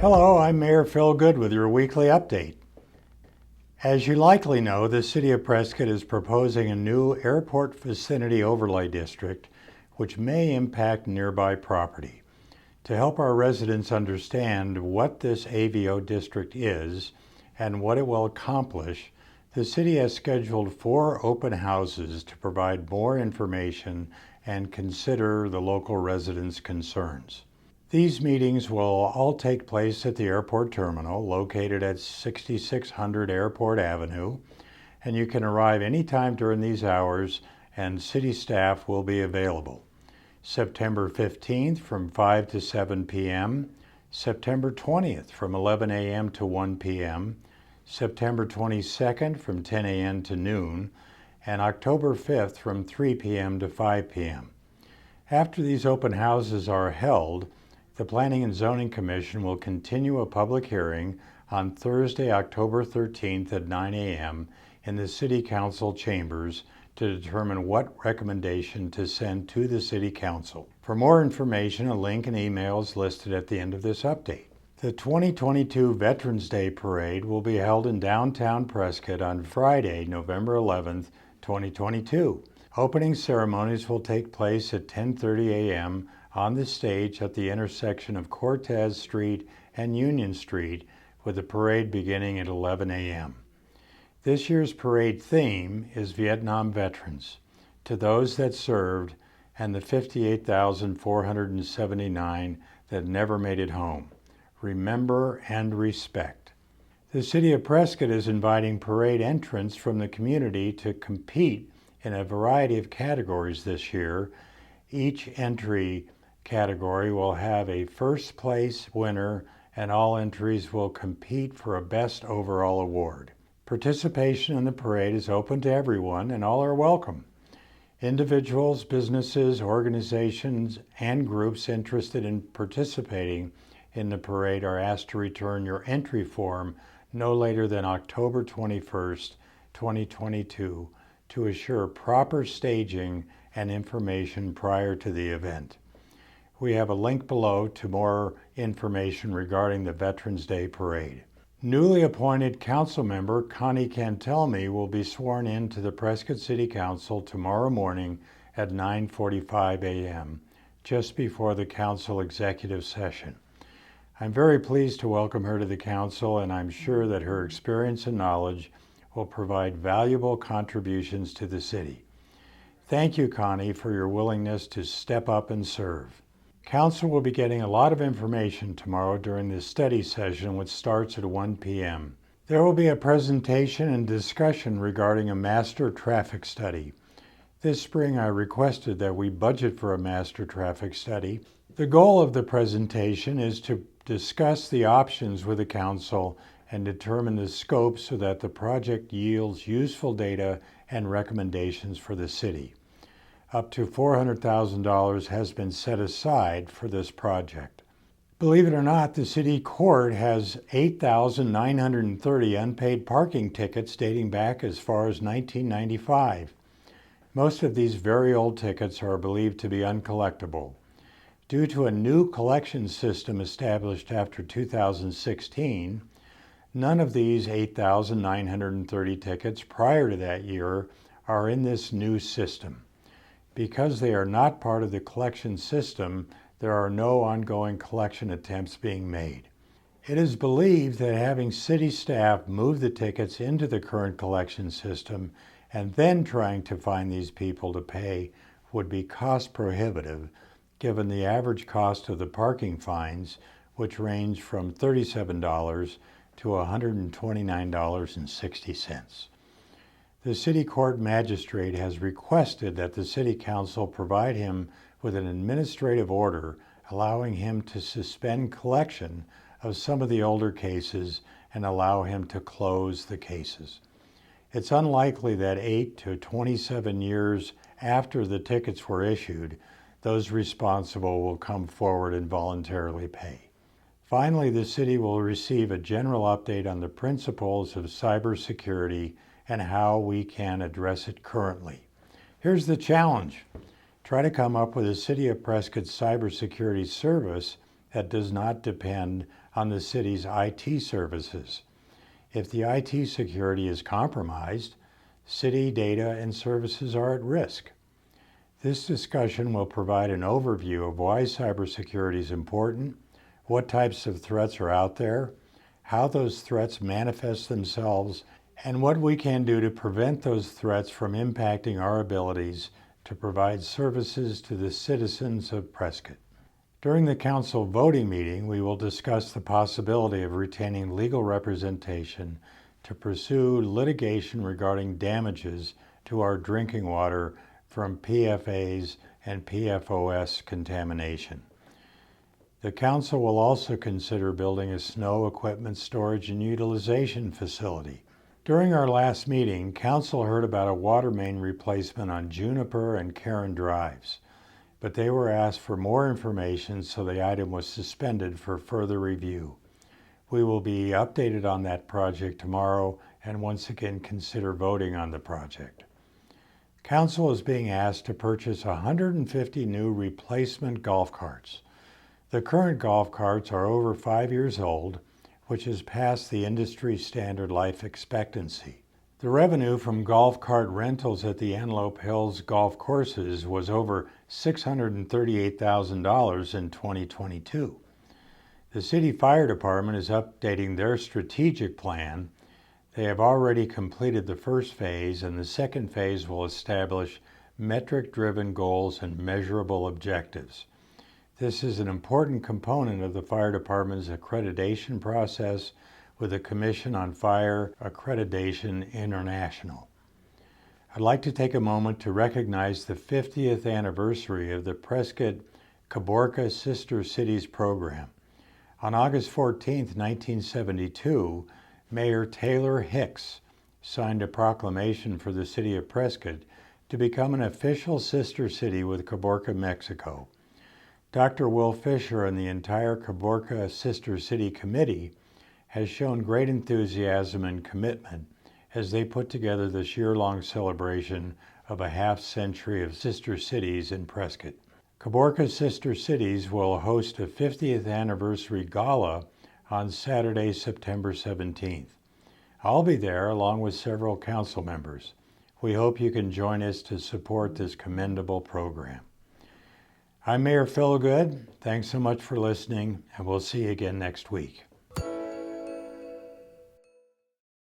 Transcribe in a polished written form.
Hello, I'm Mayor Phil Good with your weekly update. As you likely know, the City of Prescott is proposing a new Airport Vicinity Overlay District, which may impact nearby property. To help our residents understand what this AVO District is and what it will accomplish, the City has scheduled 4 open houses to provide more information and consider the local residents' concerns. These meetings will all take place at the airport terminal located at 6600 Airport Avenue, and you can arrive anytime during these hours and city staff will be available. September 15th from 5 to 7 p.m., September 20th from 11 a.m. to 1 p.m., September 22nd from 10 a.m. to noon, and October 5th from 3 p.m. to 5 p.m. After these open houses are held, the Planning and Zoning Commission will continue a public hearing on Thursday, October 13th at 9 a.m. in the City Council chambers to determine what recommendation to send to the City Council. For more information, a link and email is listed at the end of this update. The 2022 Veterans Day Parade will be held in downtown Prescott on Friday, November 11th, 2022. Opening ceremonies will take place at 10:30 a.m. on the stage at the intersection of Cortez Street and Union Street, with the parade beginning at 11 a.m. This year's parade theme is Vietnam Veterans, to those that served and the 58,479 that never made it home. Remember and respect. The City of Prescott is inviting parade entrants from the community to compete in a variety of categories this year. Each entry category will have a first place winner, and all entries will compete for a best overall award. Participation in the parade is open to everyone and all are welcome. Individuals, businesses, organizations, and groups interested in participating in the parade are asked to return your entry form no later than October 21st, 2022 to assure proper staging and information prior to the event. We have a link below to more information regarding the Veterans Day Parade. Newly appointed council member Connie Cantelmi will be sworn in to the Prescott City Council tomorrow morning at 9:45 a.m., just before the council executive session. I'm very pleased to welcome her to the council, and I'm sure that her experience and knowledge will provide valuable contributions to the city. Thank you, Connie, for your willingness to step up and serve. Council will be getting a lot of information tomorrow during this study session, which starts at 1 p.m. There will be a presentation and discussion regarding a master traffic study. This spring I requested that we budget for a master traffic study. The goal of the presentation is to discuss the options with the council and determine the scope so that the project yields useful data and recommendations for the city. Up to $400,000 has been set aside for this project. Believe it or not, the city court has 8,930 unpaid parking tickets dating back as far as 1995. Most of these very old tickets are believed to be uncollectible. Due to a new collection system established after 2016, none of these 8,930 tickets prior to that year are in this new system. Because they are not part of the collection system, there are no ongoing collection attempts being made. It is believed that having city staff move the tickets into the current collection system and then trying to find these people to pay would be cost prohibitive, given the average cost of the parking fines, which range from $37 to $129.60. The City Court Magistrate has requested that the City Council provide him with an administrative order allowing him to suspend collection of some of the older cases and allow him to close the cases. It's unlikely that 8 to 27 years after the tickets were issued, those responsible will come forward and voluntarily pay. Finally, the city will receive a general update on the principles of cybersecurity and how we can address it currently. Here's the challenge. Try to come up with a City of Prescott cybersecurity service that does not depend on the city's IT services. If the IT security is compromised, city data and services are at risk. This discussion will provide an overview of why cybersecurity is important, what types of threats are out there, how those threats manifest themselves, and what we can do to prevent those threats from impacting our abilities to provide services to the citizens of Prescott. During the council voting meeting, we will discuss the possibility of retaining legal representation to pursue litigation regarding damages to our drinking water from PFAS and PFOS contamination. The council will also consider building a snow equipment storage and utilization facility. During our last meeting, council heard about a water main replacement on Juniper and Karen Drives, but they were asked for more information, so the item was suspended for further review. We will be updated on that project tomorrow and once again consider voting on the project. Council is being asked to purchase 150 new replacement golf carts. The current golf carts are over 5 years old, which is past the industry standard life expectancy. The revenue from golf cart rentals at the Antelope Hills golf courses was over $638,000 in 2022. The city fire department is updating their strategic plan. They have already completed the first phase, and the second phase will establish metric-driven goals and measurable objectives. This is an important component of the fire department's accreditation process with the Commission on Fire Accreditation International. I'd like to take a moment to recognize the 50th anniversary of the Prescott Caborca Sister Cities program. On August 14, 1972, Mayor Taylor Hicks signed a proclamation for the city of Prescott to become an official sister city with Caborca, Mexico. Dr. Will Fisher and the entire Caborca Sister City Committee has shown great enthusiasm and commitment as they put together this year-long celebration of a half-century of sister cities in Prescott. Caborca Sister Cities will host a 50th anniversary gala on Saturday, September 17th. I'll be there along with several council members. We hope you can join us to support this commendable program. I'm Mayor Philgood. Thanks so much for listening, and we'll see you again next week.